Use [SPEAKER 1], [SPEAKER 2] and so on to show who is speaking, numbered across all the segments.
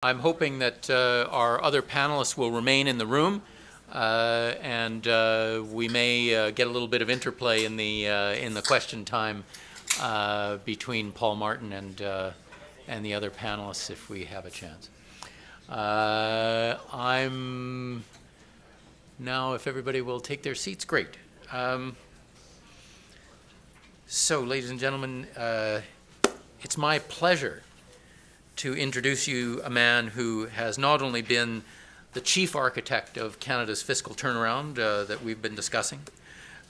[SPEAKER 1] I'm hoping that our other panelists will remain in the room, and we may get a little bit of interplay in the question time between Paul Martin and the other panelists if we have a chance. I'm now, if everybody will take their seats, great. So, ladies and gentlemen, it's my pleasure to introduce you a man who has not only been the chief architect of Canada's fiscal turnaround that we've been discussing,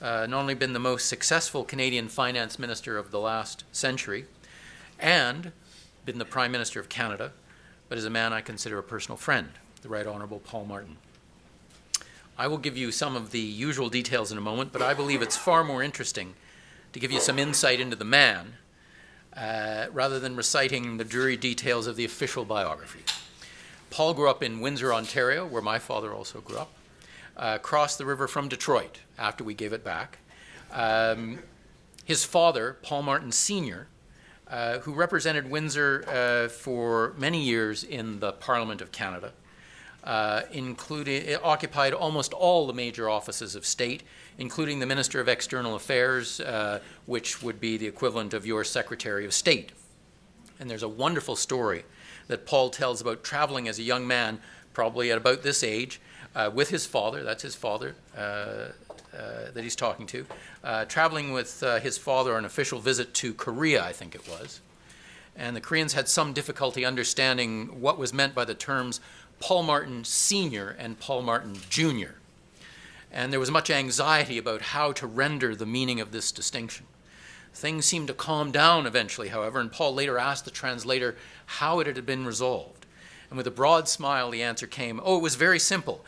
[SPEAKER 1] not only been the most successful Canadian finance minister of the last century, and been the Prime Minister of Canada, but is a man I consider a personal friend, the Right Honourable Paul Martin. I will give you some of the usual details in a moment, but I believe it's far more interesting to give you some insight into the man rather than reciting the dreary details of the official biography. Paul grew up in Windsor, Ontario, where my father also grew up, crossed the river from Detroit after we gave it back. His father, Paul Martin Sr., who represented Windsor for many years in the Parliament of Canada, occupied almost all the major offices of state, including the Minister of External Affairs, which would be the equivalent of your Secretary of State. And there's a wonderful story that Paul tells about traveling as a young man, probably at about this age, with his father, that's his father that he's talking to, traveling with his father on an official visit to Korea, I think it was. And the Koreans had some difficulty understanding what was meant by the terms Paul Martin Sr. and Paul Martin Jr. And there was much anxiety about how to render the meaning of this distinction. Things seemed to calm down eventually, however, and Paul later asked the translator how it had been resolved. And with a broad smile, the answer came, "Oh, it was very simple.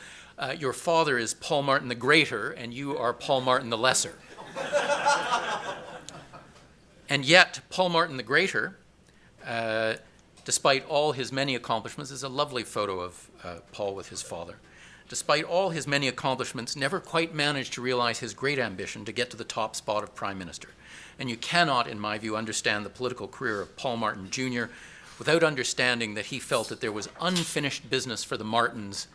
[SPEAKER 1] Your father is Paul Martin the Greater, and you are Paul Martin the Lesser." And yet, Paul Martin the Greater, despite all his many accomplishments, is a lovely photo of Paul with his father. Despite all his many accomplishments, never quite managed to realize his great ambition to get to the top spot of Prime Minister. And you cannot, in my view, understand the political career of Paul Martin Jr. without understanding that he felt that there was unfinished business for the Martins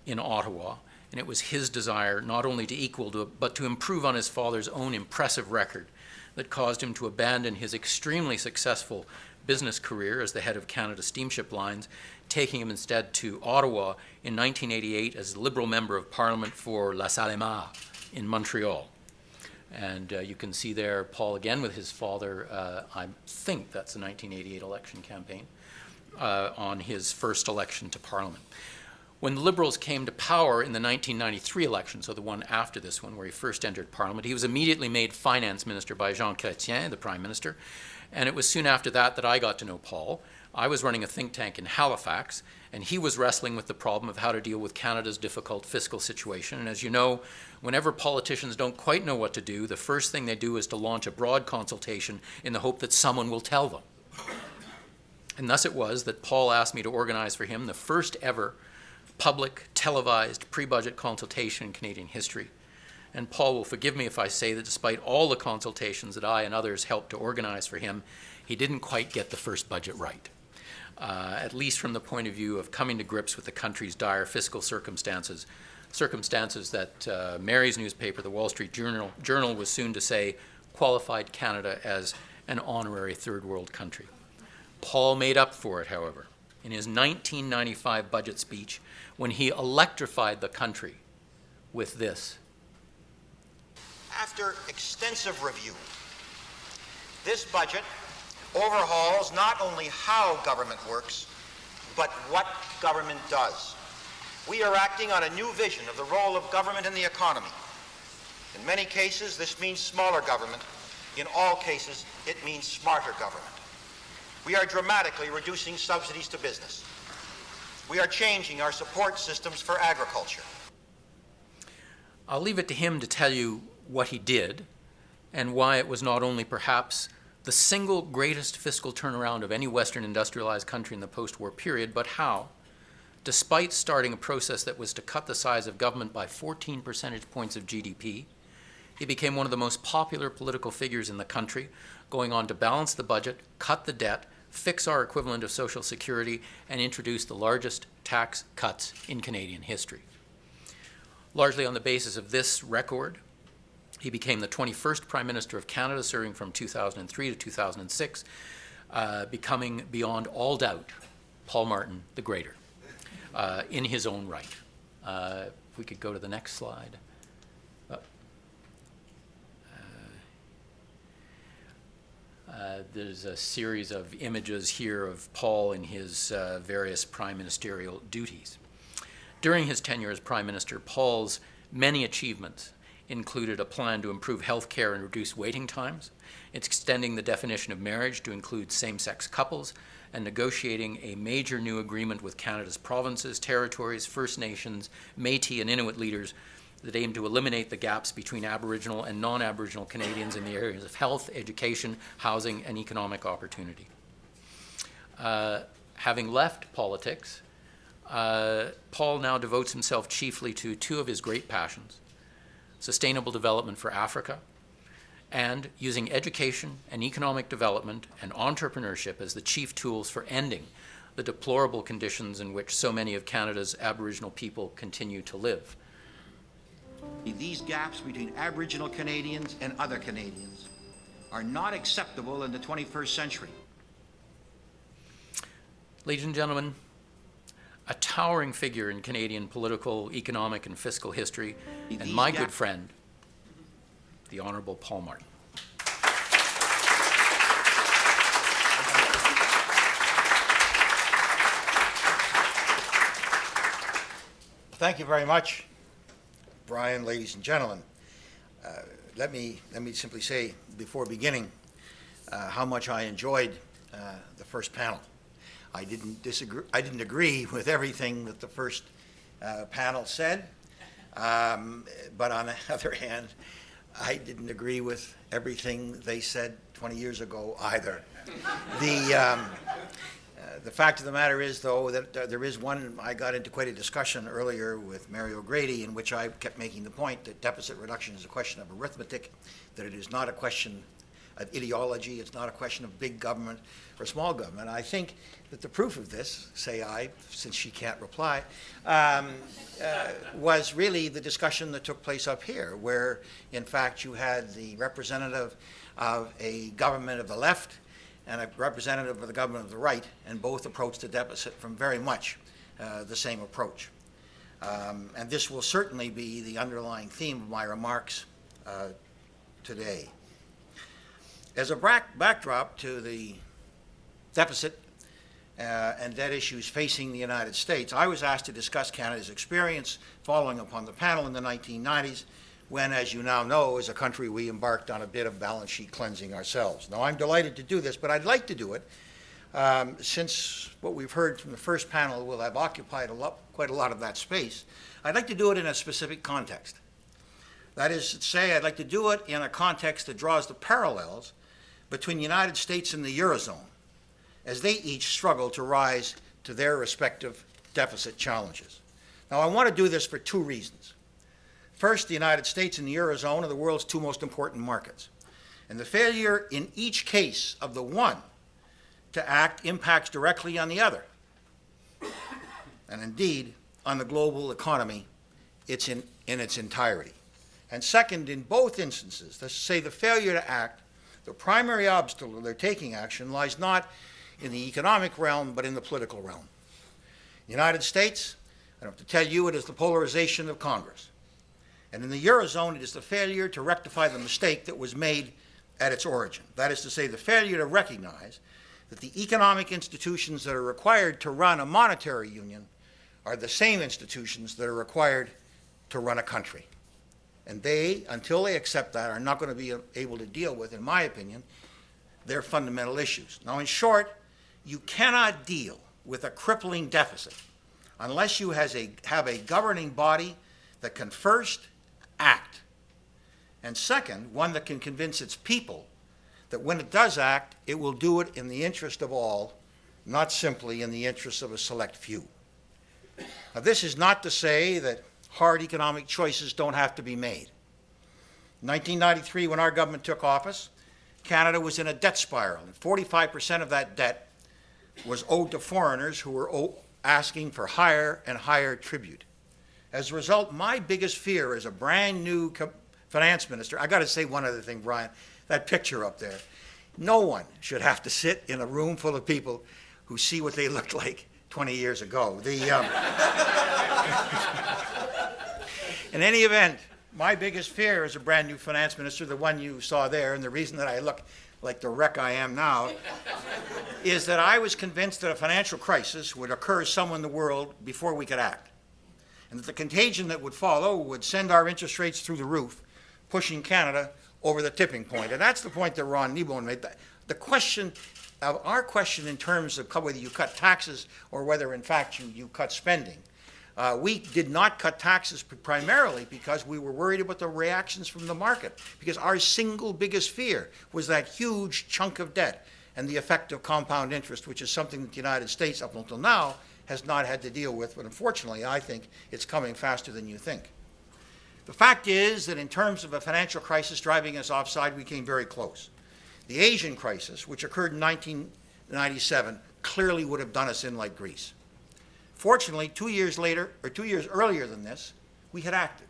[SPEAKER 1] in Ottawa, and it was his desire not only to equal but to improve on his father's own impressive record that caused him to abandon his extremely successful business career as the head of Canada Steamship Lines, taking him instead to Ottawa in 1988 as the Liberal Member of Parliament for La Salle in Montreal. And you can see there Paul again with his father, I think that's the 1988 election campaign, on his first election to Parliament. When the Liberals came to power in the 1993 election, so the one after this one where he first entered Parliament, he was immediately made Finance Minister by Jean Chrétien, the Prime Minister, and it was soon after that I got to know Paul. I was running a think tank in Halifax, and he was wrestling with the problem of how to deal with Canada's difficult fiscal situation. And as you know, whenever politicians don't quite know what to do, the first thing they do is to launch a broad consultation in the hope that someone will tell them. And thus it was that Paul asked me to organize for him the first ever public, televised, pre-budget consultation in Canadian history. And Paul will forgive me if I say that despite all the consultations that I and others helped to organize for him, he didn't quite get the first budget right. At least from the point of view of coming to grips with the country's dire fiscal circumstances that Mary's newspaper, the Wall Street Journal, was soon to say qualified Canada as an honorary third world country. Paul made up for it, however, in his 1995 budget speech when he electrified the country with this.
[SPEAKER 2] After extensive review, this budget overhauls not only how government works, but what government does. We are acting on a new vision of the role of government in the economy. In many cases, this means smaller government. In all cases, it means smarter government. We are dramatically reducing subsidies to business. We are changing our support systems for agriculture.
[SPEAKER 1] I'll leave it to him to tell you what he did and why it was not only perhaps the single greatest fiscal turnaround of any Western industrialized country in the post-war period, but how, despite starting a process that was to cut the size of government by 14 percentage points of GDP, he became one of the most popular political figures in the country, going on to balance the budget, cut the debt, fix our equivalent of Social Security, and introduce the largest tax cuts in Canadian history. Largely on the basis of this record, he became the 21st Prime Minister of Canada, serving from 2003 to 2006, becoming beyond all doubt Paul Martin the Greater in his own right. If we could go to the next slide. There's a series of images here of Paul in his various prime ministerial duties. During his tenure as Prime Minister, Paul's many achievements included a plan to improve health care and reduce waiting times, extending the definition of marriage to include same-sex couples, and negotiating a major new agreement with Canada's provinces, territories, First Nations, Métis, and Inuit leaders that aimed to eliminate the gaps between Aboriginal and non-Aboriginal Canadians in the areas of health, education, housing, and economic opportunity. Having left politics, Paul now devotes himself chiefly to two of his great passions: sustainable development for Africa, and using education and economic development and entrepreneurship as the chief tools for ending the deplorable conditions in which so many of Canada's Aboriginal people continue to live.
[SPEAKER 2] These gaps between Aboriginal Canadians and other Canadians are not acceptable in the 21st century.
[SPEAKER 1] Ladies and gentlemen, a towering figure in Canadian political, economic, and fiscal history, and my good friend, the Honourable Paul Martin.
[SPEAKER 3] Thank you very much, Brian, ladies and gentlemen. Let me simply say before beginning how much I enjoyed the first panel. I didn't agree with everything that the first panel said, but on the other hand, I didn't agree with everything they said 20 years ago either. The fact of the matter is, though, that there is one. I got into quite a discussion earlier with Mary O'Grady in which I kept making the point that deficit reduction is a question of arithmetic, that it is not a question of ideology, it's not a question of big government or small government. I think that the proof of this, say I, since she can't reply, was really the discussion that took place up here, where in fact you had the representative of a government of the left and a representative of the government of the right, and both approached the deficit from very much the same approach. And this will certainly be the underlying theme of my remarks today. As a backdrop to the deficit and debt issues facing the United States, I was asked to discuss Canada's experience following upon the panel in the 1990s, when, as you now know, as a country, we embarked on a bit of balance sheet cleansing ourselves. Now, I'm delighted to do this, but I'd like to do it since what we've heard from the first panel will have occupied quite a lot of that space. I'd like to do it in a specific context. That is to say, I'd like to do it in a context that draws the parallels between the United States and the Eurozone, as they each struggle to rise to their respective deficit challenges. Now, I want to do this for two reasons. First, the United States and the Eurozone are the world's two most important markets. And the failure in each case of the one to act impacts directly on the other. And indeed, on the global economy, it's in its entirety. And second, in both instances, let's say the failure to act, the primary obstacle to their taking action lies not in the economic realm, but in the political realm. In the United States, I don't have to tell you, it is the polarization of Congress. And in the Eurozone, it is the failure to rectify the mistake that was made at its origin. That is to say, the failure to recognize that the economic institutions that are required to run a monetary union are the same institutions that are required to run a country. And they, until they accept that, are not going to be able to deal with, in my opinion, their fundamental issues. Now, in short, you cannot deal with a crippling deficit unless you have a governing body that can first act, and second, one that can convince its people that when it does act, it will do it in the interest of all, not simply in the interest of a select few. Now, this is not to say that hard economic choices don't have to be made. In 1993, when our government took office, Canada was in a debt spiral, and 45% of that debt was owed to foreigners who were asking for higher and higher tribute. As a result, my biggest fear as a brand new finance minister, I got to say one other thing, Brian, that picture up there. No one should have to sit in a room full of people who see what they looked like 20 years ago. In any event, my biggest fear as a brand new finance minister, the one you saw there, and the reason that I look like the wreck I am now, is that I was convinced that a financial crisis would occur somewhere in the world before we could act, and that the contagion that would follow would send our interest rates through the roof, pushing Canada over the tipping point. And that's the point that Ron Kneebone made. The question, our question in terms of whether you cut taxes or whether in fact you cut spending, we did not cut taxes primarily because we were worried about the reactions from the market, because our single biggest fear was that huge chunk of debt and the effect of compound interest, which is something that the United States up until now has not had to deal with, but unfortunately I think it's coming faster than you think. The fact is that in terms of a financial crisis driving us offside, we came very close. The Asian crisis, which occurred in 1997, clearly would have done us in like Greece. Fortunately, 2 years later, or 2 years earlier than this, we had acted.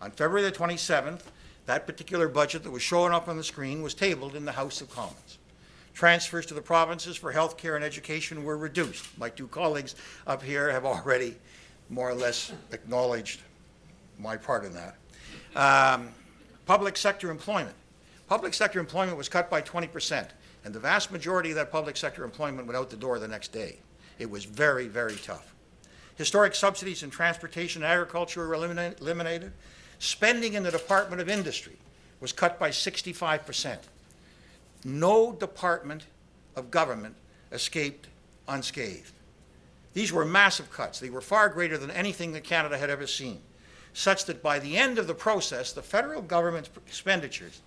[SPEAKER 3] On February the 27th, that particular budget that was showing up on the screen was tabled in the House of Commons. Transfers to the provinces for health care and education were reduced. My two colleagues up here have already more or less acknowledged my part in that. Public sector employment. Public sector employment was cut by 20%, and the vast majority of that public sector employment went out the door the next day. It was very, very tough. Historic subsidies in transportation and agriculture were eliminated. Spending in the Department of Industry was cut by 65%. No department of government escaped unscathed. These were massive cuts. They were far greater than anything that Canada had ever seen, such that by the end of the process, the federal government's expenditures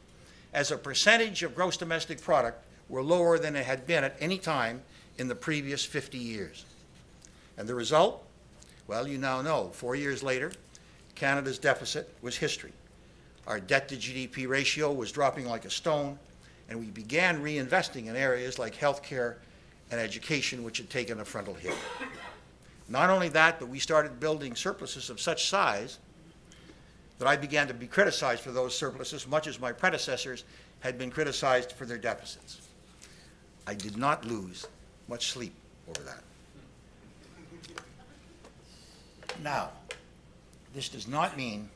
[SPEAKER 3] as a percentage of gross domestic product were lower than it had been at any time in the previous 50 years. And the result? Well, you now know. 4 years later, Canada's deficit was history. Our debt to GDP ratio was dropping like a stone, and we began reinvesting in areas like healthcare and education, which had taken a frontal hit. Not only that, but we started building surpluses of such size that I began to be criticized for those surpluses, much as my predecessors had been criticized for their deficits. I did not lose much sleep over that. Now, this does not mean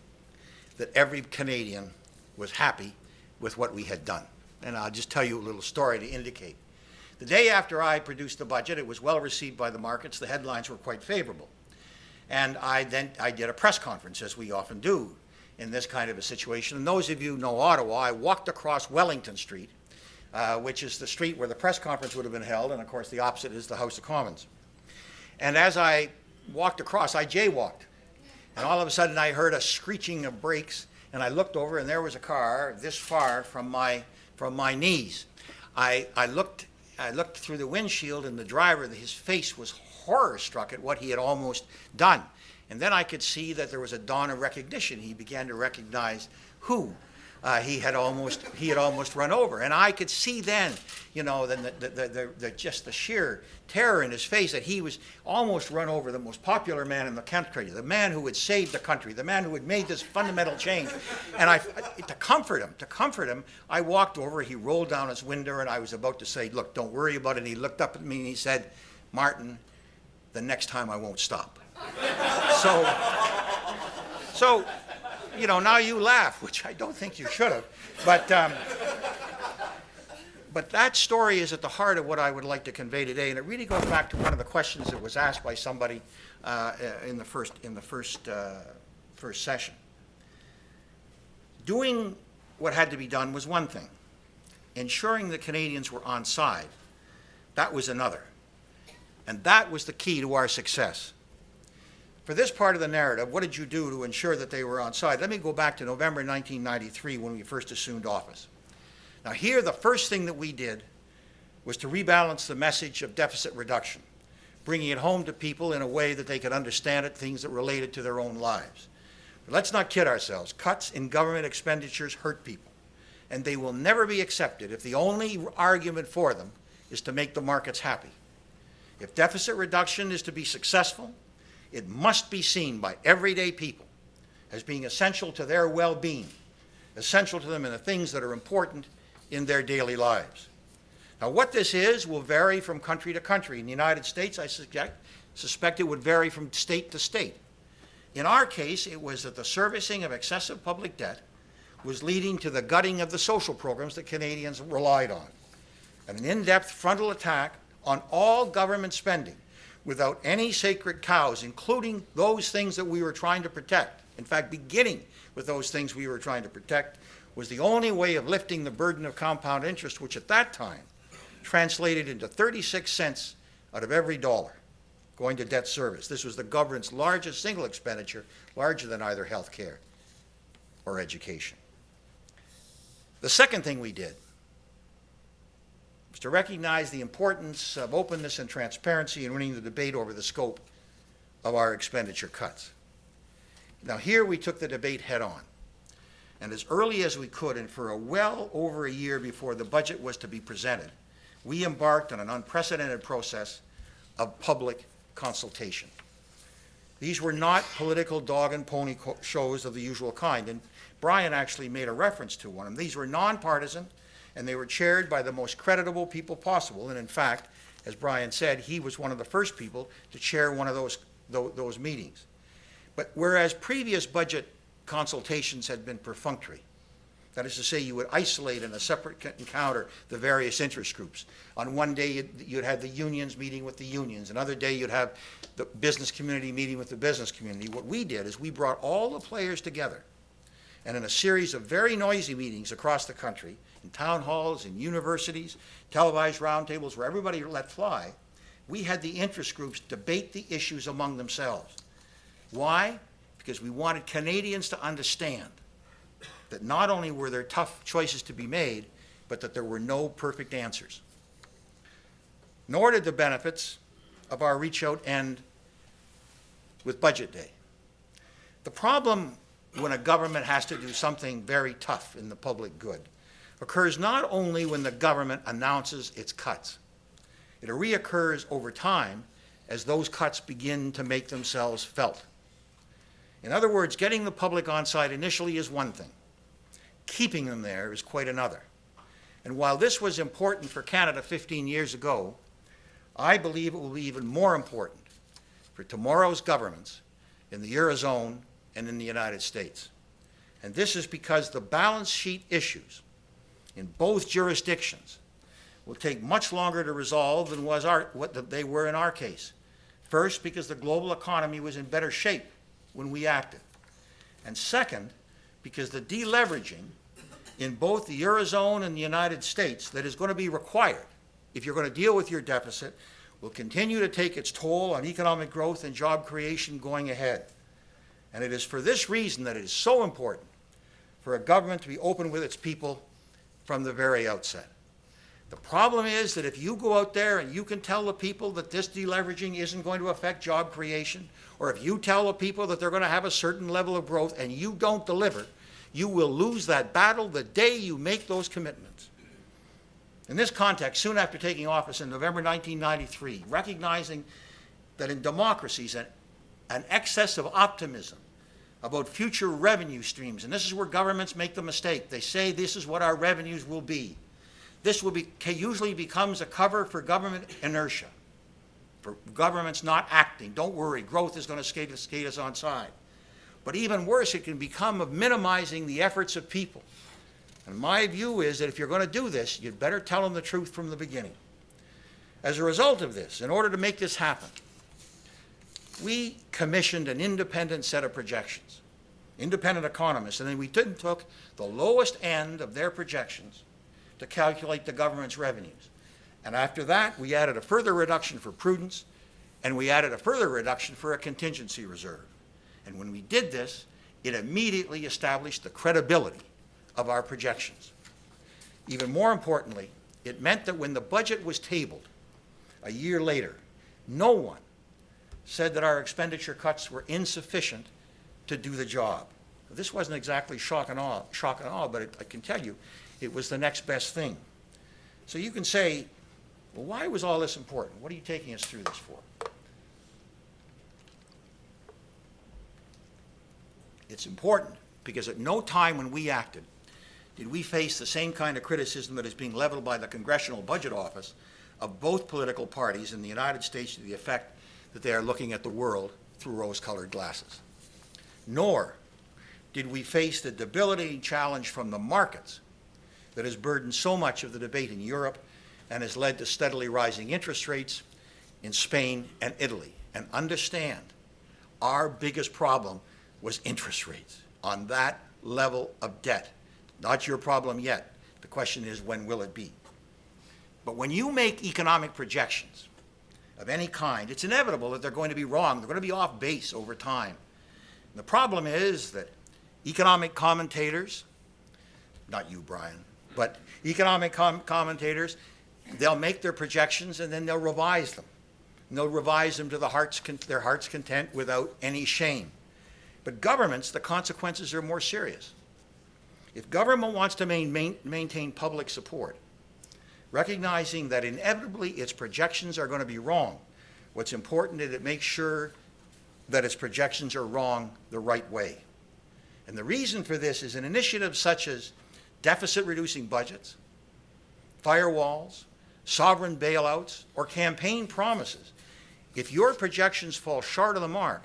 [SPEAKER 3] that every Canadian was happy with what we had done. And I'll just tell you a little story to indicate. The day after I produced the budget, it was well received by the markets. The headlines were quite favorable. And I did a press conference, as we often do in this kind of a situation. And those of you who know Ottawa, I walked across Wellington Street, which is the street where the press conference would have been held, and of course the opposite is the House of Commons. And as I walked across, I jaywalked. And all of a sudden I heard a screeching of brakes, and I looked over, and there was a car this far from my knees. I looked through the windshield, and the driver, his face was horror-struck at what he had almost done. And then I could see that there was a dawn of recognition. He began to recognize who he had almost run over. And I could see then, just the sheer terror in his face that he was almost run over the most popular man in the country, the man who had saved the country, the man who had made this fundamental change. And to comfort him, I walked over, he rolled down his window, and I was about to say, "Look, don't worry about it." And he looked up at me and he said, "Martin, the next time I won't stop." So, now you laugh, which I don't think you should have. But that story is at the heart of what I would like to convey today, and it really goes back to one of the questions that was asked by somebody in the first session. Doing what had to be done was one thing. Ensuring the Canadians were on side, that was another. And that was the key to our success. For this part of the narrative, what did you do to ensure that they were on side? Let me go back to November 1993 when we first assumed office. Now here, the first thing that we did was to rebalance the message of deficit reduction, bringing it home to people in a way that they could understand it, things that related to their own lives. But let's not kid ourselves. Cuts in government expenditures hurt people, and they will never be accepted if the only argument for them is to make the markets happy. If deficit reduction is to be successful, it must be seen by everyday people as being essential to their well-being, essential to them in the things that are important in their daily lives. Now, what this is will vary from country to country. In the United States, I suspect it would vary from state to state. In our case, it was that the servicing of excessive public debt was leading to the gutting of the social programs that Canadians relied on, and an in-depth frontal attack on all government spending without any sacred cows, including those things that we were trying to protect. In fact, beginning with those things we were trying to protect was the only way of lifting the burden of compound interest, which at that time translated into 36 cents out of every dollar going to debt service. This was the government's largest single expenditure, larger than either health care or education. The second thing we did was to recognize the importance of openness and transparency in winning the debate over the scope of our expenditure cuts. Now, here we took the debate head on, and as early as we could, and for well over a year before the budget was to be presented, we embarked on an unprecedented process of public consultation. These were not political dog and pony shows of the usual kind, and Brian actually made a reference to one of them. These were nonpartisan, and they were chaired by the most creditable people possible. And in fact, as Brian said, he was one of the first people to chair one of those meetings. But whereas previous budget consultations had been perfunctory, that is to say, you would isolate in a separate encounter the various interest groups. On one day, you'd have the unions meeting with the unions. Another day, you'd have the business community meeting with the business community. What we did is we brought all the players together, and in a series of very noisy meetings across the country, in town halls, in universities, televised roundtables where everybody let fly, we had the interest groups debate the issues among themselves. Why? Because we wanted Canadians to understand that not only were there tough choices to be made, but that there were no perfect answers. Nor did the benefits of our reach out end with Budget Day. The problem when a government has to do something very tough in the public good occurs not only when the government announces its cuts. It reoccurs over time as those cuts begin to make themselves felt. In other words, getting the public on side initially is one thing. Keeping them there is quite another. And while this was important for Canada 15 years ago, I believe it will be even more important for tomorrow's governments in the Eurozone and in the United States. And this is because the balance sheet issues in both jurisdictions will take much longer to resolve than what they were in our case. First, because the global economy was in better shape when we acted. And second, because the deleveraging in both the Eurozone and the United States that is going to be required if you're going to deal with your deficit will continue to take its toll on economic growth and job creation going ahead. And it is for this reason that it is so important for a government to be open with its people from the very outset. The problem is that if you go out there and you can tell the people that this deleveraging isn't going to affect job creation, or if you tell the people that they're going to have a certain level of growth and you don't deliver, you will lose that battle the day you make those commitments. In this context, soon after taking office in November 1993, recognizing that in democracies an excess of optimism about future revenue streams, and this is where governments make the mistake. They say this is what our revenues will be. This usually becomes a cover for government inertia, for governments not acting. Don't worry, growth is going to skate us on side. But even worse, it can become of minimizing the efforts of people. And my view is that if you're going to do this, you'd better tell them the truth from the beginning. As a result of this, in order to make this happen, we commissioned an independent set of projections, independent economists, and then we took the lowest end of their projections to calculate the government's revenues. And after that, we added a further reduction for prudence, and we added a further reduction for a contingency reserve. And when we did this, it immediately established the credibility of our projections. Even more importantly, it meant that when the budget was tabled a year later, no one said that our expenditure cuts were insufficient to do the job. This wasn't exactly shock and awe, but I can tell you it was the next best thing. So you can say Well, why was all this important? What are you taking us through this for? It's important because at no time when we acted did we face the same kind of criticism that is being leveled by the Congressional Budget Office of both political parties in the United States to the effect that they are looking at the world through rose-colored glasses. Nor did we face the debilitating challenge from the markets that has burdened so much of the debate in Europe and has led to steadily rising interest rates in Spain and Italy. And understand, our biggest problem was interest rates on that level of debt. Not your problem yet. The question is, when will it be? But when you make economic projections of any kind, it's inevitable that they're going to be wrong. They're going to be off base over time. And the problem is that economic commentators, not you, Brian, but economic commentators, they'll make their projections and then they'll revise them. And they'll revise them to their heart's content without any shame. But governments, the consequences are more serious. If government wants to maintain public support, recognizing that inevitably its projections are going to be wrong, what's important is it makes sure that its projections are wrong the right way. And the reason for this is an initiative such as deficit-reducing budgets, firewalls, sovereign bailouts, or campaign promises. If your projections fall short of the mark,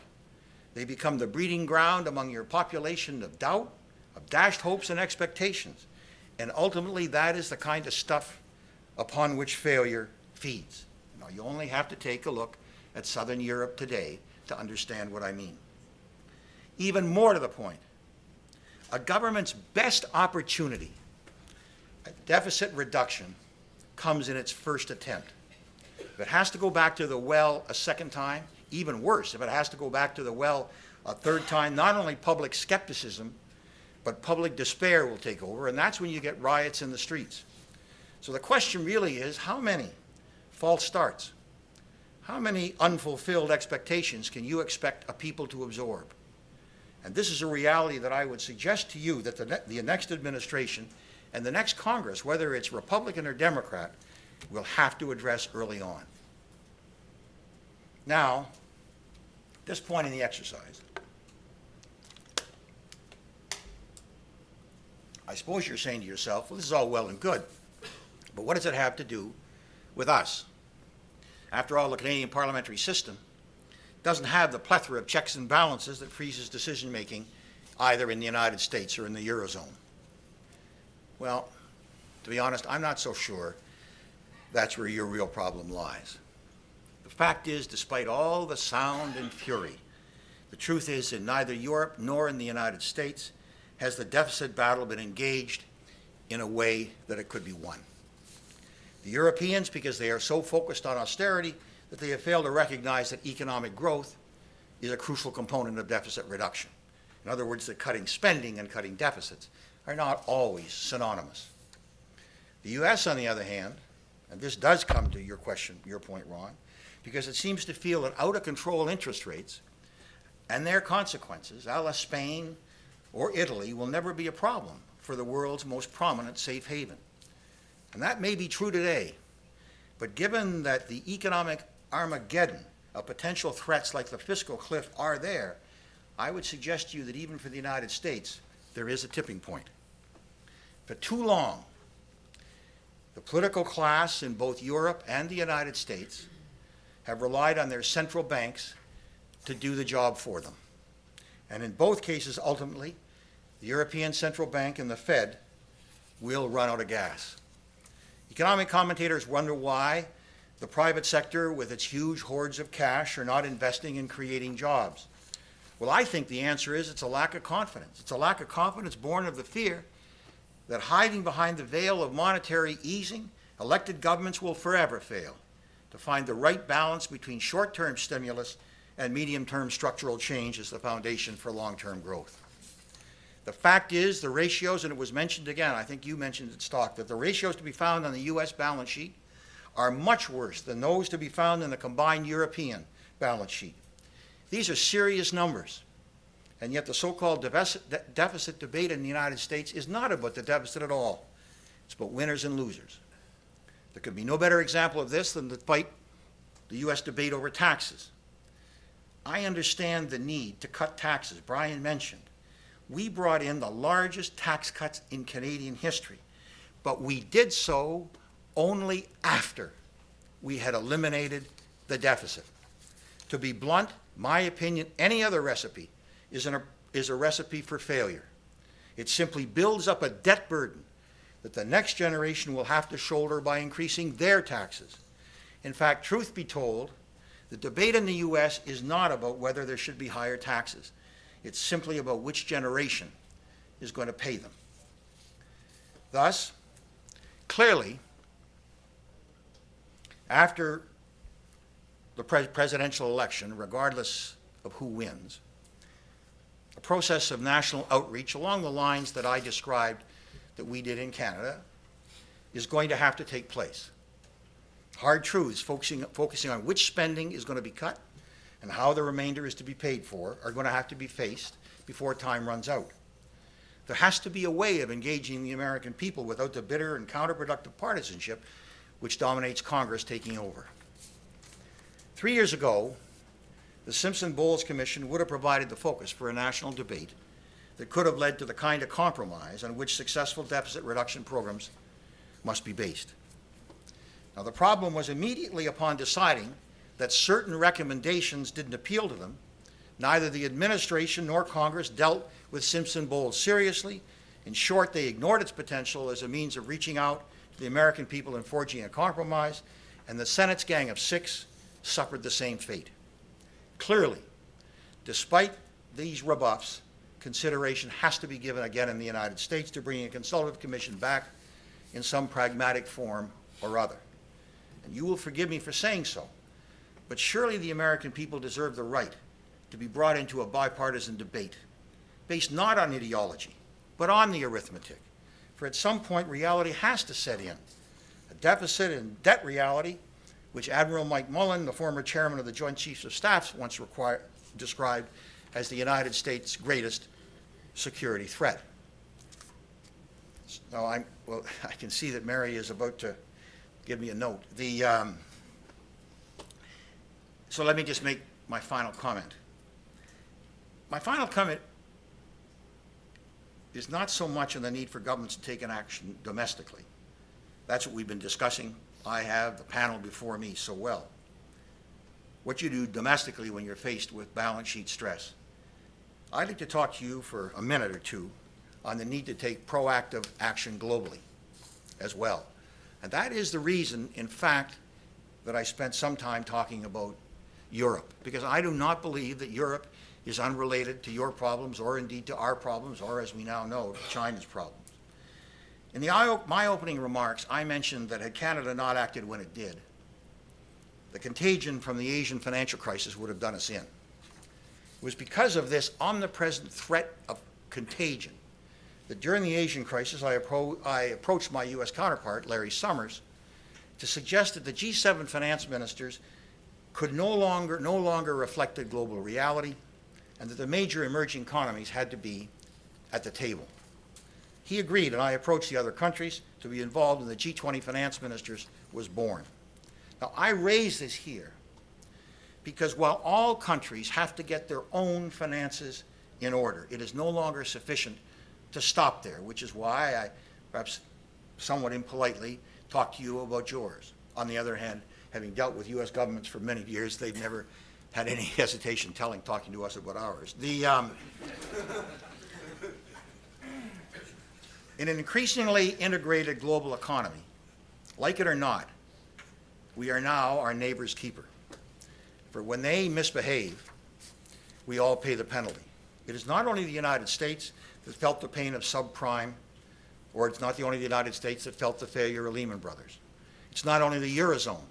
[SPEAKER 3] they become the breeding ground among your population of doubt, of dashed hopes and expectations. And ultimately, that is the kind of stuff upon which failure feeds. Now, you only have to take a look at Southern Europe today to understand what I mean. Even more to the point, a government's best opportunity at deficit reduction comes in its first attempt. If it has to go back to the well a second time, even worse, if it has to go back to the well a third time, not only public skepticism, but public despair will take over, and that's when you get riots in the streets. So the question really is, how many false starts, how many unfulfilled expectations can you expect a people to absorb? And this is a reality that I would suggest to you that the next administration and the next Congress, whether it's Republican or Democrat, will have to address early on. Now, at this point in the exercise, I suppose you're saying to yourself, well, this is all well and good, but what does it have to do with us? After all, the Canadian parliamentary system doesn't have the plethora of checks and balances that freezes decision-making either in the United States or in the Eurozone. Well, to be honest, I'm not so sure that's where your real problem lies. The fact is, despite all the sound and fury, the truth is in neither Europe nor in the United States has the deficit battle been engaged in a way that it could be won. The Europeans, because they are so focused on austerity, that they have failed to recognize that economic growth is a crucial component of deficit reduction. In other words, that cutting spending and cutting deficits are not always synonymous. The U.S., on the other hand, and this does come to your question, your point, Ron, because it seems to feel that out-of-control interest rates and their consequences, a la Spain or Italy, will never be a problem for the world's most prominent safe haven. And that may be true today, but given that the economic Armageddon of potential threats like the fiscal cliff are there, I would suggest to you that even for the United States, there is a tipping point. For too long, the political class in both Europe and the United States have relied on their central banks to do the job for them. And in both cases, ultimately, the European Central Bank and the Fed will run out of gas. Economic commentators wonder why the private sector, with its huge hoards of cash, are not investing in creating jobs. Well, I think the answer is it's a lack of confidence. It's a lack of confidence born of the fear that hiding behind the veil of monetary easing, elected governments will forever fail to find the right balance between short-term stimulus and medium-term structural change as the foundation for long-term growth. The fact is, the ratios, and it was mentioned again, I think you mentioned it, Stock, that the ratios to be found on the U.S. balance sheet are much worse than those to be found in the combined European balance sheet. These are serious numbers, and yet the so-called deficit debate in the United States is not about the deficit at all. It's about winners and losers. There could be no better example of this than the fight, the U.S. debate over taxes. I understand the need to cut taxes. Brian mentioned, we brought in the largest tax cuts in Canadian history, but we did so only after we had eliminated the deficit. To be blunt, my opinion, any other recipe is a recipe for failure. It simply builds up a debt burden that the next generation will have to shoulder by increasing their taxes. In fact, truth be told, the debate in the U.S. is not about whether there should be higher taxes. It's simply about which generation is going to pay them. Thus, clearly, after the presidential election, regardless of who wins, a process of national outreach along the lines that I described that we did in Canada is going to have to take place. Hard truths focusing on which spending is going to be cut and how the remainder is to be paid for are going to have to be faced before time runs out. There has to be a way of engaging the American people without the bitter and counterproductive partisanship which dominates Congress taking over. 3 years ago, the SimpsonBowles Commission would have provided the focus for a national debate that could have led to the kind of compromise on which successful deficit reduction programs must be based. Now, the problem was immediately upon deciding that certain recommendations didn't appeal to them, neither the administration nor Congress dealt with Simpson-Bowles seriously. In short, they ignored its potential as a means of reaching out to the American people and forging a compromise, and the Senate's Gang of Six suffered the same fate. Clearly, despite these rebuffs, consideration has to be given again in the United States to bringing a consultative commission back in some pragmatic form or other. And you will forgive me for saying so, but surely the American people deserve the right to be brought into a bipartisan debate based not on ideology, but on the arithmetic. For at some point, reality has to set in. A deficit and debt reality, which Admiral Mike Mullen, the former chairman of the Joint Chiefs of Staff, once described as the United States' greatest security threat. Now, I can see that Mary is about to give me a note. So let me just make my final comment. My final comment is not so much on the need for governments to take an action domestically. That's what we've been discussing. I have the panel before me so well. What you do domestically when you're faced with balance sheet stress. I'd like to talk to you for a minute or two on the need to take proactive action globally as well. And that is the reason, in fact, that I spent some time talking about Europe, because I do not believe that Europe is unrelated to your problems or indeed to our problems or, as we now know, to China's problems. In my opening remarks, I mentioned that had Canada not acted when it did, the contagion from the Asian financial crisis would have done us in. It was because of this omnipresent threat of contagion that during the Asian crisis, I approached my U.S. counterpart, Larry Summers, to suggest that the G7 finance ministers could no longer reflect the global reality, and that the major emerging economies had to be at the table. He agreed, and I approached the other countries to be involved, and the G20 finance ministers was born. Now, I raise this here because while all countries have to get their own finances in order, it is no longer sufficient to stop there, which is why I, perhaps somewhat impolitely, talked to you about yours. On the other hand, having dealt with U.S. governments for many years, they've never had any hesitation talking to us about ours. In an increasingly integrated global economy, like it or not, we are now our neighbor's keeper. For when they misbehave, we all pay the penalty. It is not only the United States that felt the pain of subprime, or it's not only the United States that felt the failure of Lehman Brothers. It's not only the Eurozone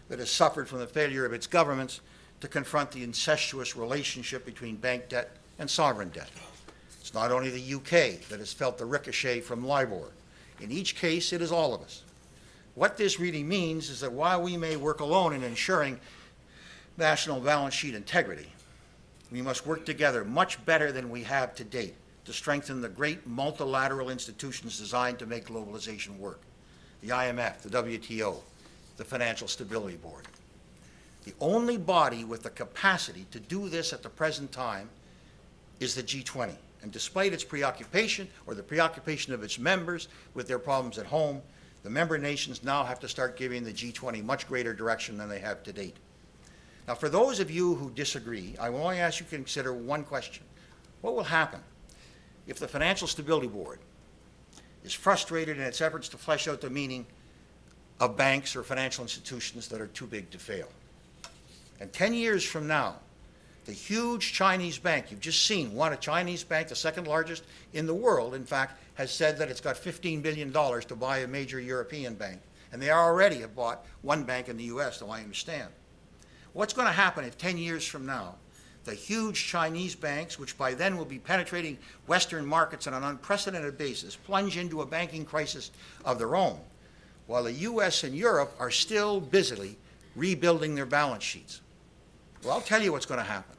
[SPEAKER 3] that has suffered from the failure of its governments to confront the incestuous relationship between bank debt and sovereign debt. It's not only the UK that has felt the ricochet from LIBOR. In each case, it is all of us. What this really means is that while we may work alone in ensuring national balance sheet integrity, we must work together much better than we have to date to strengthen the great multilateral institutions designed to make globalization work. the IMF, the WTO, the Financial Stability Board. The only body with the capacity to do this at the present time is the G20. And despite its preoccupation, or the preoccupation of its members with their problems at home, the member nations now have to start giving the G20 much greater direction than they have to date. Now, for those of you who disagree, I will only ask you to consider one question. What will happen if the Financial Stability Board is frustrated in its efforts to flesh out the meaning of banks or financial institutions that are too big to fail? And 10 years from now, the huge Chinese bank, you've just seen one, a Chinese bank, the second largest in the world, in fact, has said that it's got $15 billion to buy a major European bank. And they already have bought one bank in the US, though I understand. What's going to happen if 10 years from now, the huge Chinese banks, which by then will be penetrating Western markets on an unprecedented basis, plunge into a banking crisis of their own, while the US and Europe are still busily rebuilding their balance sheets? Well, I'll tell you what's going to happen.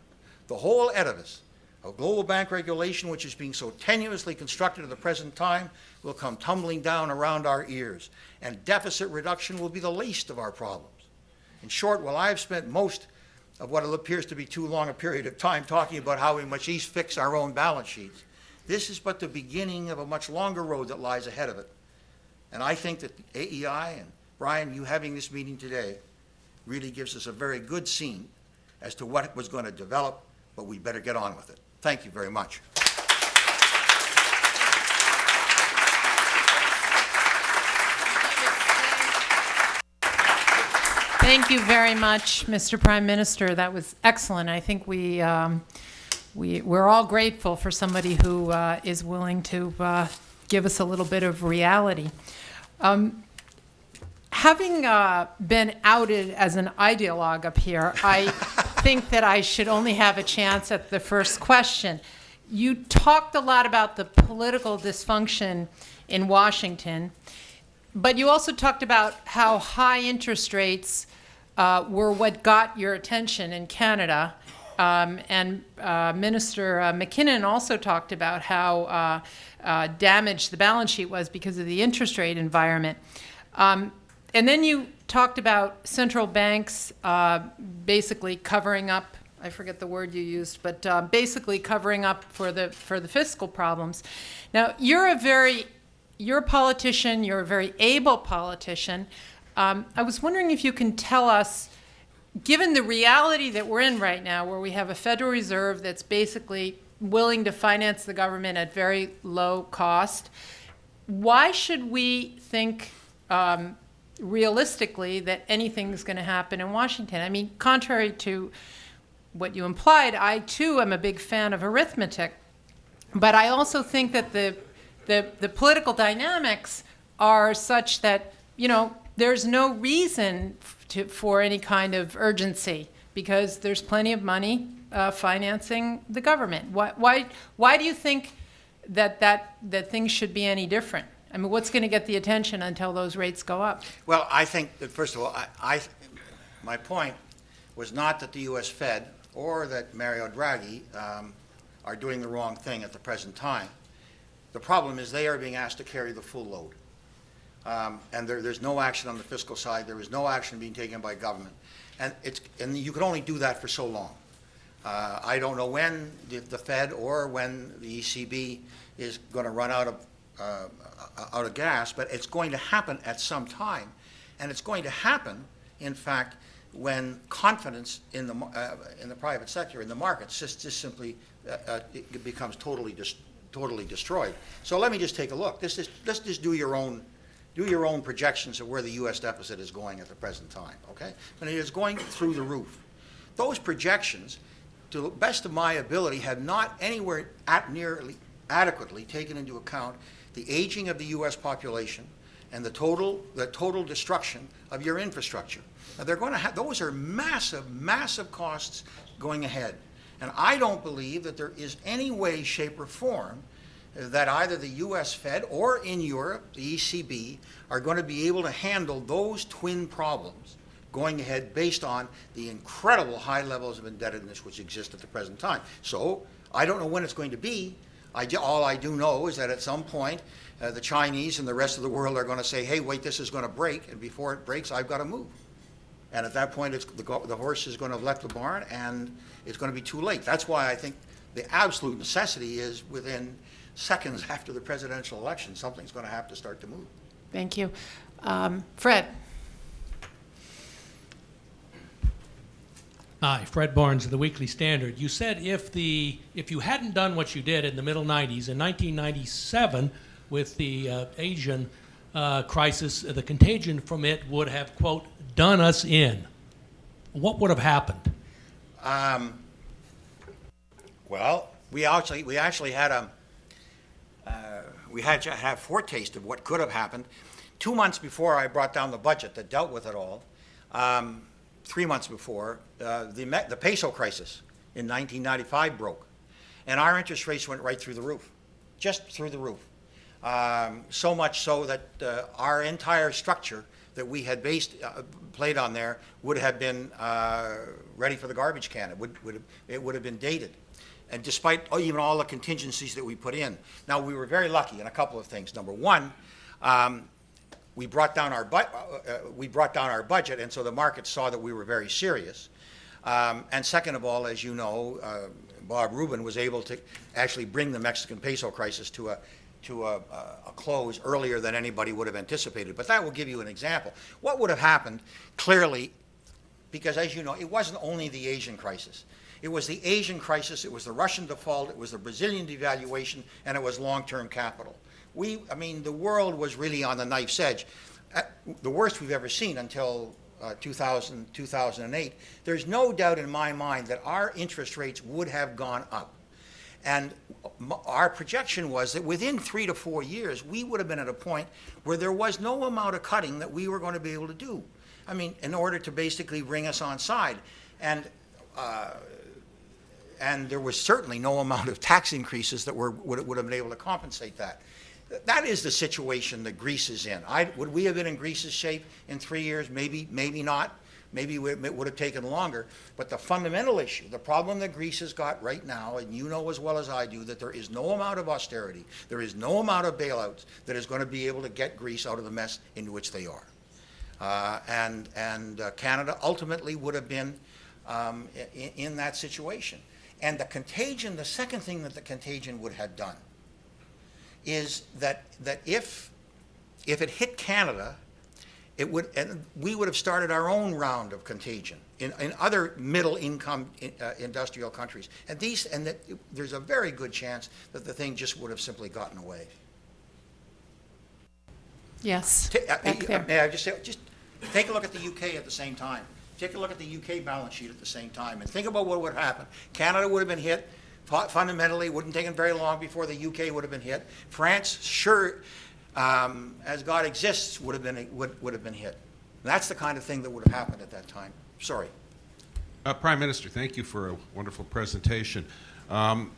[SPEAKER 3] The whole edifice of global bank regulation, which is being so tenuously constructed at the present time, will come tumbling down around our ears, and deficit reduction will be the least of our problems. In short, while I've spent most of what appears to be too long a period of time talking about how we must each fix our own balance sheets, this is but the beginning of a much longer road that lies ahead of it. And I think that AEI and Brian, you having this meeting today really gives us a very good scene as to what was going to develop, but we better get on with it. Thank you very much.
[SPEAKER 4] Thank you very much, Mr. Prime Minister. That was excellent. I think we're all grateful for somebody who is willing to give us a little bit of reality. Having been outed as an ideologue up here, I think that I should only have a chance at the first question. You talked a lot about the political dysfunction in Washington, but you also talked about how high interest rates were what got your attention in Canada. And Minister McKinnon also talked about how damaged the balance sheet was because of the interest rate environment. And then you talked about central banks basically covering up, I forget the word you used, but basically covering up for the fiscal problems. Now, you're a politician, you're a very able politician. I was wondering if you can tell us, given the reality that we're in right now, where we have a Federal Reserve that's basically willing to finance the government at very low cost, why should we think realistically that anything's going to happen in Washington? I mean, contrary to what you implied, I too am a big fan of arithmetic, but I also think that the political dynamics are such that, you know, there's no reason for any kind of urgency because there's plenty of money financing the government. Why do you think that things should be any different? I mean, what's going to get the attention until those rates go up?
[SPEAKER 3] Well, I think that, first of all, my point was not that the U.S. Fed or that Mario Draghi are doing the wrong thing at the present time. The problem is they are being asked to carry the full load. And there's no action on the fiscal side. There is no action being taken by government. And you can only do that for so long. I don't know when the Fed or when the ECB is going to run out of gas, but it's going to happen at some time. And it's going to happen, in fact, when confidence in the private sector, in the markets, just simply it becomes totally destroyed. So let me just take a look. Let's just do your own projections of where the U.S. deficit is going at the present time, okay? And it is going through the roof. Those projections, to the best of my ability, have not anywhere nearly adequately taken into account the aging of the U.S. population and the total destruction of your infrastructure. Now, they're going to have, those are massive costs going ahead. And I don't believe that there is any way, shape, or form that either the U.S. Fed or in Europe, the ECB, are going to be able to handle those twin problems going ahead based on the incredible high levels of indebtedness which exist at the present time. So I don't know when it's going to be. All I do know is that at some point, the Chinese and the rest of the world are going to say, hey, wait, this is going to break, and before it breaks, I've got to move. And at that point, the horse is going to have left the barn, and it's going to be too late. That's why I think the absolute necessity is within seconds after the presidential election, something's going to have to start to move.
[SPEAKER 4] Thank you. Fred.
[SPEAKER 5] Hi, Fred Barnes of the Weekly Standard. You said if you hadn't done what you did in the middle 90s, in 1997, with the Asian crisis, the contagion from it would have, quote, done us in. What would have happened?
[SPEAKER 3] Well, we actually had a foretaste of what could have happened 2 months before I brought down the budget that dealt with it all. 3 months before, the peso crisis in 1995 broke, and our interest rates went right through the roof, just through the roof. So much so that our entire structure that we had played on there would have been ready for the garbage can. It would have been dated. And despite even all the contingencies that we put in. Now, we were very lucky in a couple of things. Number one, we brought down our budget, and so the market saw that we were very serious. And second of all, as you know, Bob Rubin was able to actually bring the Mexican peso crisis to a close earlier than anybody would have anticipated. But that will give you an example. What would have happened, clearly, because as you know, it wasn't only the Asian crisis. It was the Asian crisis, it was the Russian default, it was the Brazilian devaluation, and it was long-term capital. The world was really on the knife's edge. The worst we've ever seen until 2008. There's no doubt in my mind that our interest rates would have gone up. And our projection was that within 3 to 4 years, we would have been at a point where there was no amount of cutting that we were going to be able to do. In order to basically bring us on side. And there was certainly no amount of tax increases that would have been able to compensate that. That is the situation that Greece is in. Would we have been in Greece's shape in 3 years? Maybe not. Maybe it would have taken longer. But the fundamental issue, the problem that Greece has got right now, and you know as well as I do, that there is no amount of austerity, there is no amount of bailouts that is going to be able to get Greece out of the mess into which they are. And Canada ultimately would have been in that situation. And the second thing that the contagion would have done is that if it hit Canada, and we would have started our own round of contagion in other middle-income industrial countries. And there's a very good chance that the thing just would have simply gotten away.
[SPEAKER 4] Yes.
[SPEAKER 3] May I just say, just take a look at the UK at the same time. Take a look at the UK balance sheet at the same time, and think about what would happen. Canada would have been hit. Fundamentally, wouldn't take very long before the UK would have been hit. France, sure, as God exists, would have been hit. And that's the kind of thing that would have happened at that time. Sorry.
[SPEAKER 6] Prime Minister, thank you for a wonderful presentation. One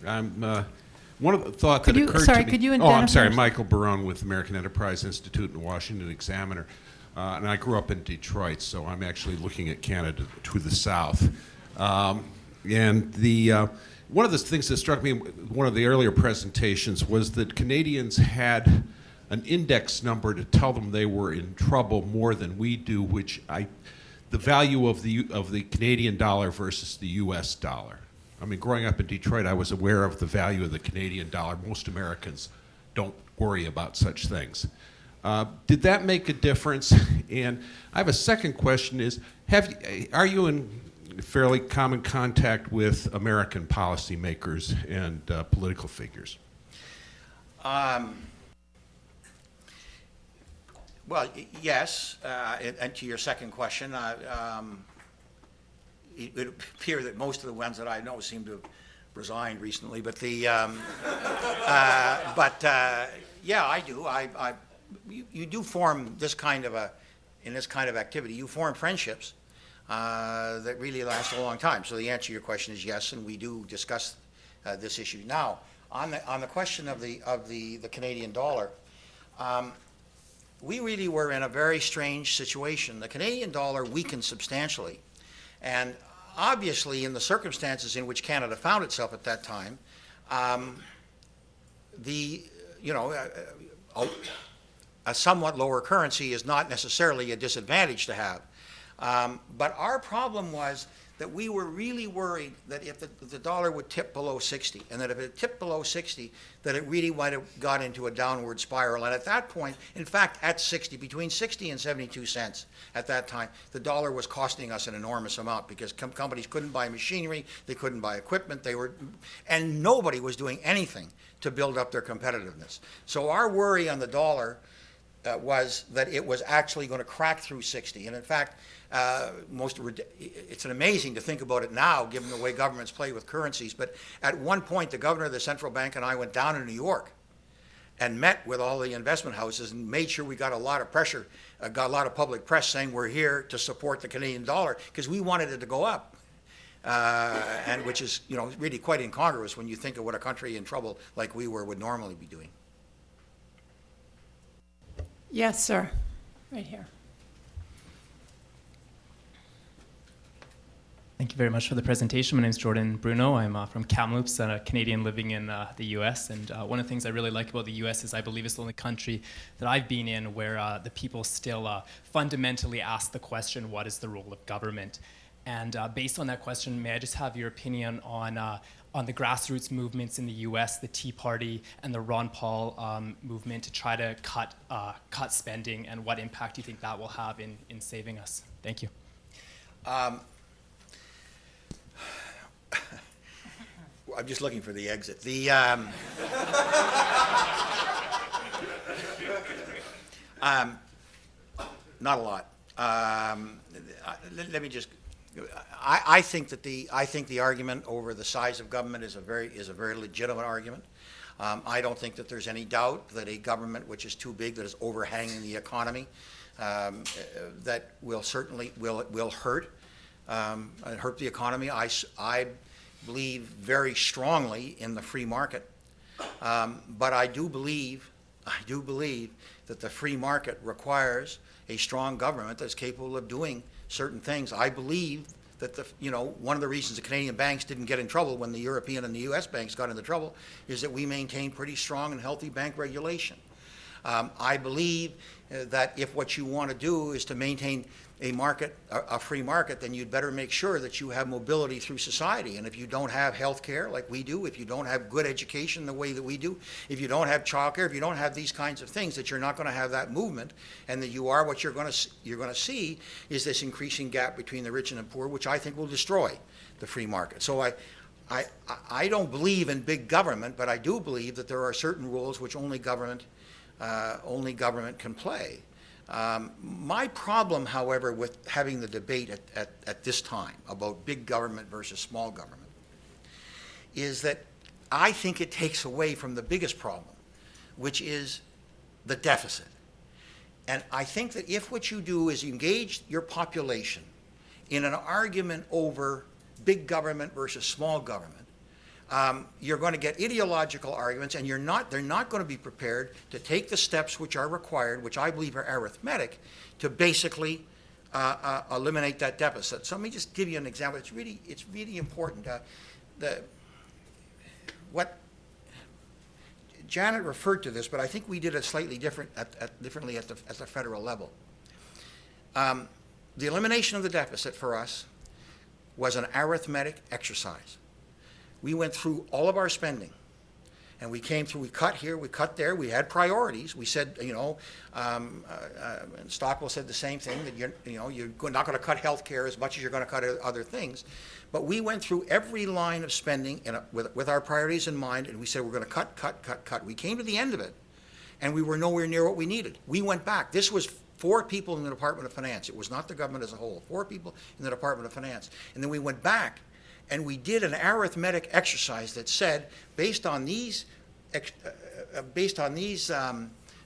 [SPEAKER 6] of the thought that occurred to me.
[SPEAKER 4] Could you
[SPEAKER 6] I'm sorry,
[SPEAKER 4] yourself?
[SPEAKER 6] Michael Barone with American Enterprise Institute and Washington Examiner. And I grew up in Detroit, so I'm actually looking at Canada to the south. One of the things that struck me in one of the earlier presentations was that Canadians had an index number to tell them they were in trouble more than we do, the value of the Canadian dollar versus the U.S. dollar. Growing up in Detroit, I was aware of the value of the Canadian dollar. Most Americans don't worry about such things. Did that make a difference? And I have a second question is, are you in fairly common contact with American policymakers and political figures?
[SPEAKER 3] Well, yes, and to your second question, it would appear that most of the ones that I know seem to have resigned recently, but yeah, I do. You do form in this kind of activity, you form friendships that really last a long time. So the answer to your question is yes, and we do discuss this issue. Now, on the question of the Canadian dollar, we really were in a very strange situation. The Canadian dollar weakened substantially, and obviously in the circumstances in which Canada found itself at that time, the, you know, a somewhat lower currency is not necessarily a disadvantage to have. But our problem was that we were really worried that if the dollar would tip below 60, and that if it tipped below 60, that it really might have got into a downward spiral. And at that point, in fact, at 60, between 60 and 72 cents at that time, the dollar was costing us an enormous amount because companies couldn't buy machinery, they couldn't buy equipment, and nobody was doing anything to build up their competitiveness. So our worry on the dollar was that it was actually going to crack through 60. And in fact, it's amazing to think about it now, given the way governments play with currencies. But at one point, the governor of the central bank and I went down to New York and met with all the investment houses and made sure we got a lot of pressure, got a lot of public press saying we're here to support the Canadian dollar because we wanted it to go up. And which is, you know, really quite incongruous when you think of what a country in trouble like we were would normally be doing.
[SPEAKER 4] Yes, sir. Right here.
[SPEAKER 7] Thank you very much for the presentation. My name is Jordan Bruno. I'm from Kamloops, a Canadian living in the US. And one of the things I really like about the US is I believe it's the only country that I've been in where the people still fundamentally ask the question, what is the role of government? And based on that question, may I just have your opinion on the grassroots movements in the US, the Tea Party and the Ron Paul movement to try to cut spending, and what impact do you think that will have in saving us? Thank you.
[SPEAKER 3] I'm just looking for the exit. Not a lot. Let me just. I think the argument over the size of government is a very legitimate argument. I don't think that there's any doubt that a government which is too big, that is overhanging the economy, that will certainly hurt the economy. I believe very strongly in the free market, but I do believe that the free market requires a strong government that's capable of doing certain things. I believe that one of the reasons the Canadian banks didn't get in trouble when the European and the U.S. banks got into trouble is that we maintained pretty strong and healthy bank regulation. I believe that if what you want to do is to maintain a free market, then you'd better make sure that you have mobility through society. And if you don't have health care like we do, if you don't have good education the way that we do, if you don't have childcare, if you don't have these kinds of things, that you're not going to have that movement, and that what you're going to see is this increasing gap between the rich and the poor, which I think will destroy the free market. So I don't believe in big government, but I do believe that there are certain roles which only government can play. My problem, however, with having the debate at this time about big government versus small government is that I think it takes away from the biggest problem, which is the deficit. And I think that if what you do is engage your population in an argument over big government versus small government, you're going to get ideological arguments, and they're not going to be prepared to take the steps which are required, which I believe are arithmetic, to basically eliminate that deficit. So let me just give you an example. It's really important. What Janet referred to this, but I think we did it slightly differently at the federal level. The elimination of the deficit for us was an arithmetic exercise. We went through all of our spending, and we came through, we cut here, we cut there, we had priorities. We said, Stockwell said the same thing, that you're not going to cut health care as much as you're going to cut other things. But we went through every line of spending with our priorities in mind, and we said we're going to cut. We came to the end of it, and we were nowhere near what we needed. We went back. This was 4 people in the Department of Finance. It was not the government as a whole. 4 people in the Department of Finance. And then we went back, and we did an arithmetic exercise that said, based on these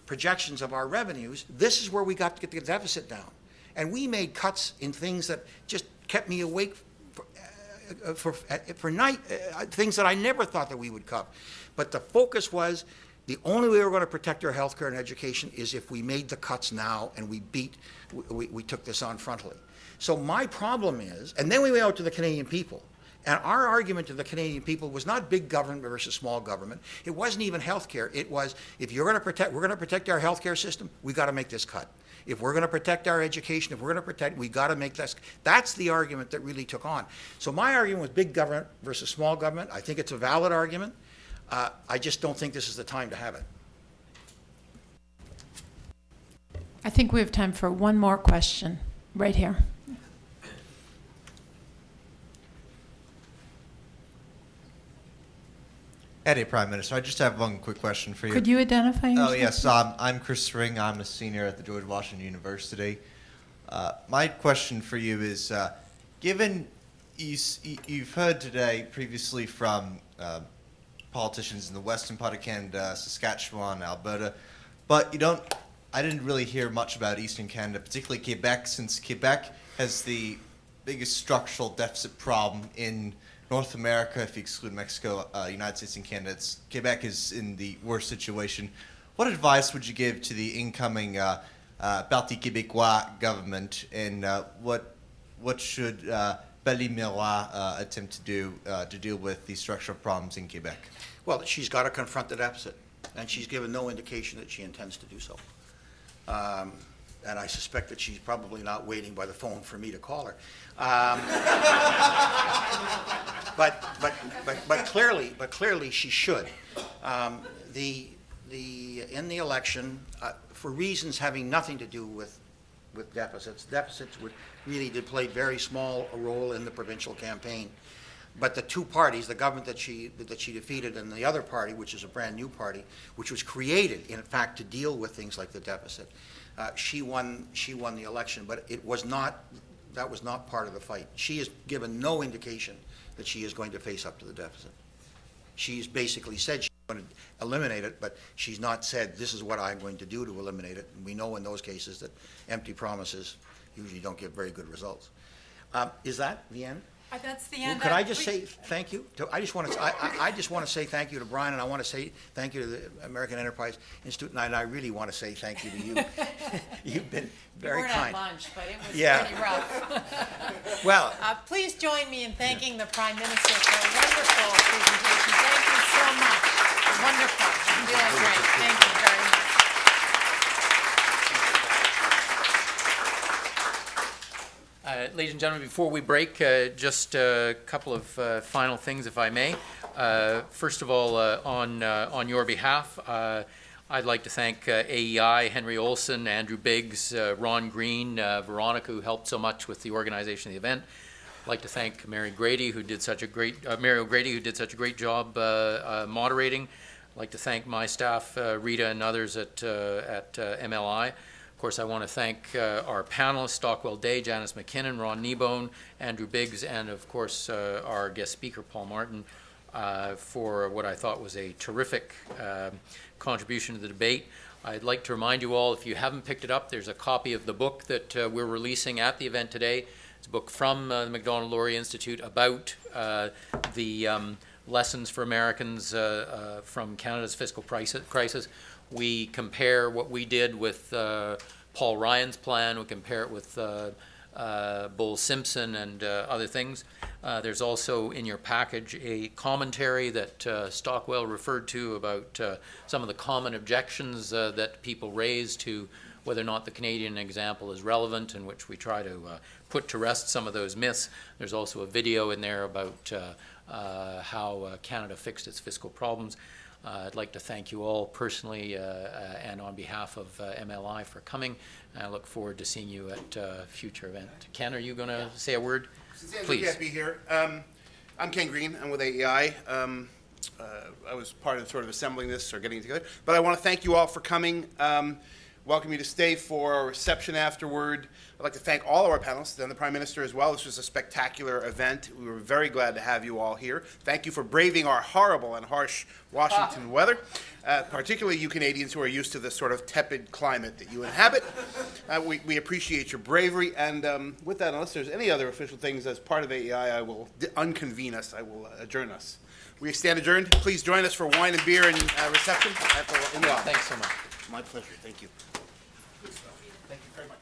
[SPEAKER 3] projections of our revenues, this is where we got to get the deficit down. And we made cuts in things that just kept me awake for night, things that I never thought that we would cut. But the focus was, the only way we're going to protect our health care and education is if we made the cuts now, and we took this on frontally. So my problem is, and then we went out to the Canadian people, And our argument to the Canadian people was not big government versus small government. It wasn't even healthcare. It was, if we're going to protect our healthcare system, we got to make this cut. If we're going to protect our education, if we're going to protect, we got to make this. That's the argument that really took on. So my argument was big government versus small government. I think it's a valid argument. I just don't think this is the time to have it.
[SPEAKER 4] I think we have time for one more question, right here.
[SPEAKER 8] Eddie, Prime Minister, I just have one quick question for you.
[SPEAKER 4] Could you identify yourself?
[SPEAKER 8] Oh, yes. I'm Chris Ring. I'm a senior at the George Washington University. My question for you is, given you've heard today previously from politicians in the western part of Canada, Saskatchewan, Alberta, but I didn't really hear much about Eastern Canada, particularly Quebec, since Quebec has the biggest structural deficit problem in North America, if you exclude Mexico, United States, and Canada. Quebec is in the worst situation. What advice would you give to the incoming Parti Québécois government, and what should Bellamy-Miroir attempt to do to deal with these structural problems in Quebec?
[SPEAKER 3] Well, she's got to confront the deficit, and she's given no indication that she intends to do so. And I suspect that she's probably not waiting by the phone for me to call her. But clearly she should. In the election, for reasons having nothing to do with deficits did play very small a role in the provincial campaign. But the two parties, the government that she defeated and the other party, which is a brand new party, which was created, in fact, to deal with things like the deficit, she won the election, but that was not part of the fight. She has given no indication that she is going to face up to the deficit. She's basically said she's going to eliminate it, but she's not said, this is what I'm going to do to eliminate it. And we know in those cases that empty promises usually don't give very good results. Is that the end?
[SPEAKER 4] That's the end.
[SPEAKER 3] Could I just say thank you? I just want to say thank you to Brian, and I want to say thank you to the American Enterprise Institute, and I really want to say thank you to you. You've been very kind.
[SPEAKER 4] We weren't at lunch, but it was
[SPEAKER 3] Yeah.
[SPEAKER 4] pretty rough.
[SPEAKER 3] Well,
[SPEAKER 4] Please join me in thanking the Prime Minister for a wonderful presentation. Thank you so much. Wonderful. Really great. Thank you very much.
[SPEAKER 1] Ladies and gentlemen, before we break, just a couple of final things, if I may. First of all, on your behalf, I'd like to thank AEI, Henry Olson, Andrew Biggs, Ron Green, Veronica, who helped so much with the organization of the event. I'd like to thank Mary O'Grady, who did such a great job moderating. I'd like to thank my staff, Rita and others at MLI. Of course, I want to thank our panelists, Stockwell Day, Janice McKinnon, Ron Kneebone, Andrew Biggs, and of course our guest speaker, Paul Martin, for what I thought was a terrific contribution to the debate. I'd like to remind you all, if you haven't picked it up, there's a copy of the book that we're releasing at the event today. It's a book from the Macdonald-Laurier Institute about the lessons for Americans from Canada's fiscal crisis. We compare what we did with Paul Ryan's plan. We compare it with Bowles Simpson and other things. There's also in your package a commentary that Stockwell referred to about some of the common objections that people raise to whether or not the Canadian example is relevant, in which we try to put to rest some of those myths. There's also a video in there about how Canada fixed its fiscal problems. I'd like to thank you all personally and on behalf of MLI for coming. I look forward to seeing you at a future event. Ken, are you going to say a word?
[SPEAKER 9] Since Andrew
[SPEAKER 1] Please.
[SPEAKER 9] can't be here, I'm Ken Green. I'm with AEI. I was part of sort of assembling this or getting it together. But I want to thank you all for coming. Welcome you to stay for a reception afterward. I'd like to thank all of our panelists and the Prime Minister as well. This was a spectacular event. We were very glad to have you all here. Thank you for braving our horrible and harsh Washington weather, particularly you Canadians who are used to the sort of tepid climate that you inhabit. We appreciate your bravery. And with that, unless there's any other official things as part of AEI, I will unconvene us. I will adjourn us. We stand adjourned. Please join us for wine and beer and reception in the office.
[SPEAKER 1] Thanks so much.
[SPEAKER 9] My pleasure. Thank you. Good stuff. Thank you very much.